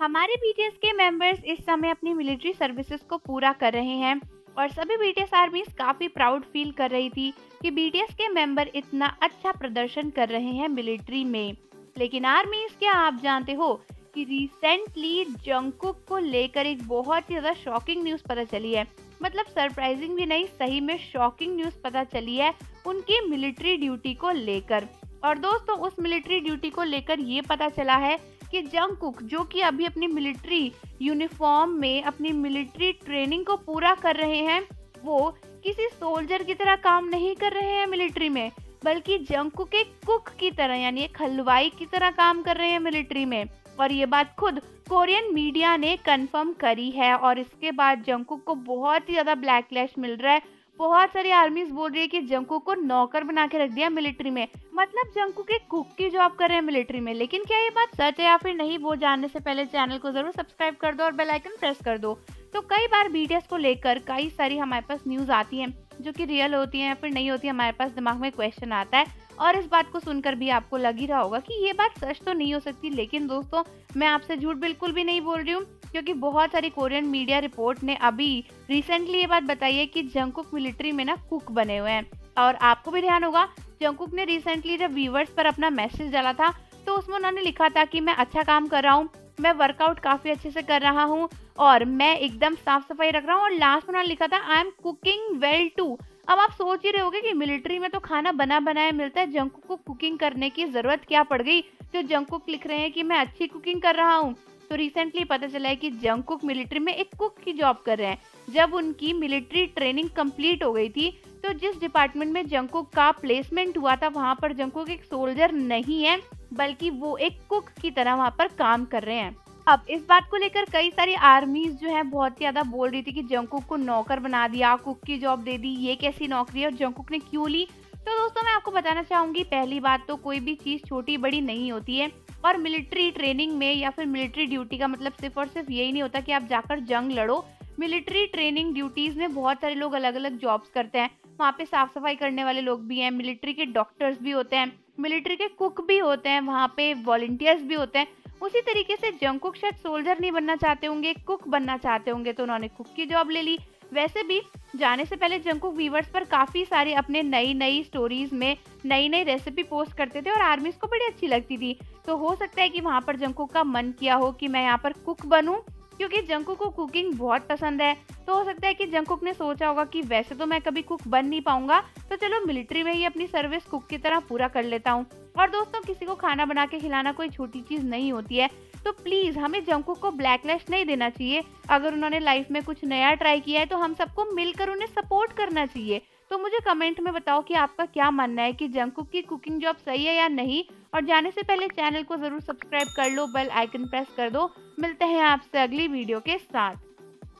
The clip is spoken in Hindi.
हमारे बीटीएस के मेंबर्स इस समय अपनी मिलिट्री सर्विसेज को पूरा कर रहे हैं और सभी बीटीएस आर्मीज काफी प्राउड फील कर रही थी कि बीटीएस के मेंबर इतना अच्छा प्रदर्शन कर रहे हैं मिलिट्री में। लेकिन आर्मीज, क्या आप जानते हो कि रिसेंटली जंगकुक को लेकर एक बहुत ही ज्यादा शॉकिंग न्यूज पता चली है। मतलब सरप्राइजिंग भी नहीं, सही में शॉकिंग न्यूज पता चली है उनकी मिलिट्री ड्यूटी को लेकर। और दोस्तों, उस मिलिट्री ड्यूटी को लेकर ये पता चला है कि जंगकुक, जो कि अभी अपनी मिलिट्री यूनिफॉर्म में अपनी मिलिट्री ट्रेनिंग को पूरा कर रहे हैं, वो किसी सोल्जर की तरह काम नहीं कर रहे हैं मिलिट्री में, बल्कि जंगकुक एक कुक की तरह, यानी एक हलवाई की तरह काम कर रहे हैं मिलिट्री में। और ये बात खुद कोरियन मीडिया ने कंफर्म करी है और इसके बाद जंगकुक को बहुत ही ज्यादा ब्लैकलिस्ट मिल रहा है। बहुत सारी आर्मीज बोल रही है कि जंगकुक को नौकर बना के रख दिया मिलिट्री में, मतलब जंगकुक एक कुक की जॉब कर रहे हैं मिलिट्री में। लेकिन क्या ये बात सच है या फिर नहीं, वो जानने से पहले चैनल को जरूर सब्सक्राइब कर दो और बेल आइकन प्रेस कर दो। तो कई बार बीटीएस को लेकर कई सारी हमारे पास न्यूज आती हैं जो कि रियल होती हैं या फिर नहीं होती, हमारे पास दिमाग में क्वेश्चन आता है और इस बात को सुनकर भी आपको लग ही रहा होगा कि ये बात सच तो नहीं हो सकती। लेकिन दोस्तों, मैं आपसे झूठ बिल्कुल भी नहीं बोल रही हूँ, क्योंकि बहुत सारी कोरियन मीडिया रिपोर्ट ने अभी रिसेंटली ये बात बताई है कि जंगकुक मिलिट्री में ना कुक बने हुए हैं। और आपको भी ध्यान होगा, जंगकुक ने रिसेंटली जब व्यूअर्स पर अपना मैसेज डाला था तो उसमें उन्होंने लिखा था कि मैं अच्छा काम कर रहा हूँ, मैं वर्कआउट काफी अच्छे से कर रहा हूँ और मैं एकदम साफ सफाई रख रहा हूँ। और लास्ट में उन्होंने लिखा था I am cooking well too. अब आप सोच ही रहे होगे कि मिलिट्री में तो खाना बना बनाया मिलता है, जंगकुक को कुकिंग करने की जरूरत क्या पड़ गई। तो जंगकुक लिख रहे हैं कि मैं अच्छी कुकिंग कर रहा हूँ। तो रिसेंटली पता चला है कि जंगकुक मिलिट्री में एक कुक की जॉब कर रहे हैं। जब उनकी मिलिट्री ट्रेनिंग कंप्लीट हो गई थी तो जिस डिपार्टमेंट में जंगकुक का प्लेसमेंट हुआ था, वहां पर जंगकुक एक सोल्जर नहीं है, बल्कि वो एक कुक की तरह वहां पर काम कर रहे हैं। अब इस बात को लेकर कई सारी आर्मीज जो है बहुत ही ज्यादा बोल रही थी कि जंगकुक को नौकर बना दिया, कुक की जॉब दे दी, ये कैसी नौकरी है और जंगकुक ने क्यों ली। तो दोस्तों, मैं आपको बताना चाहूंगी, पहली बात तो कोई भी चीज छोटी बड़ी नहीं होती है और मिलिट्री ट्रेनिंग में या फिर मिलिट्री ड्यूटी का मतलब सिर्फ और सिर्फ यही नहीं होता कि आप जाकर जंग लड़ो। मिलिट्री ट्रेनिंग ड्यूटीज में बहुत सारे लोग अलग अलग जॉब्स करते हैं। वहाँ पे साफ सफाई करने वाले लोग भी हैं, मिलिट्री के डॉक्टर्स भी होते हैं, मिलिट्री के कुक भी होते हैं, वहाँ पे वॉलंटियर्स भी होते हैं। उसी तरीके से जंगकुक शायद सोल्जर नहीं बनना चाहते होंगे, कुक बनना चाहते होंगे, तो उन्होंने कुक की जॉब ले ली। वैसे भी जाने से पहले जंगकुक व्यूअर्स पर काफी सारे अपने नई नई स्टोरीज में नई नई रेसिपी पोस्ट करते थे और आर्मीज को बड़ी अच्छी लगती थी। तो हो सकता है कि वहां पर जंगकुक का मन किया हो कि मैं यहाँ पर कुक बनूं, क्योंकि जंगकुक को कुकिंग बहुत पसंद है। तो हो सकता है कि जंगकुक ने सोचा होगा कि वैसे तो मैं कभी कुक बन नहीं पाऊंगा, तो चलो मिलिट्री में ही अपनी सर्विस कुक की तरह पूरा कर लेता हूँ। और दोस्तों, किसी को खाना बना के खिलाना कोई छोटी चीज नहीं होती है, तो प्लीज हमें जंगकुक को ब्लैकलिस्ट नहीं देना चाहिए। अगर उन्होंने लाइफ में कुछ नया ट्राई किया है तो हम सबको मिलकर उन्हें सपोर्ट करना चाहिए। तो मुझे कमेंट में बताओ कि आपका क्या मानना है कि जंगकुक की कुकिंग जॉब सही है या नहीं। और जाने से पहले चैनल को जरूर सब्सक्राइब कर लो, बेल आइकन प्रेस कर दो। मिलते हैं आपसे अगली वीडियो के साथ।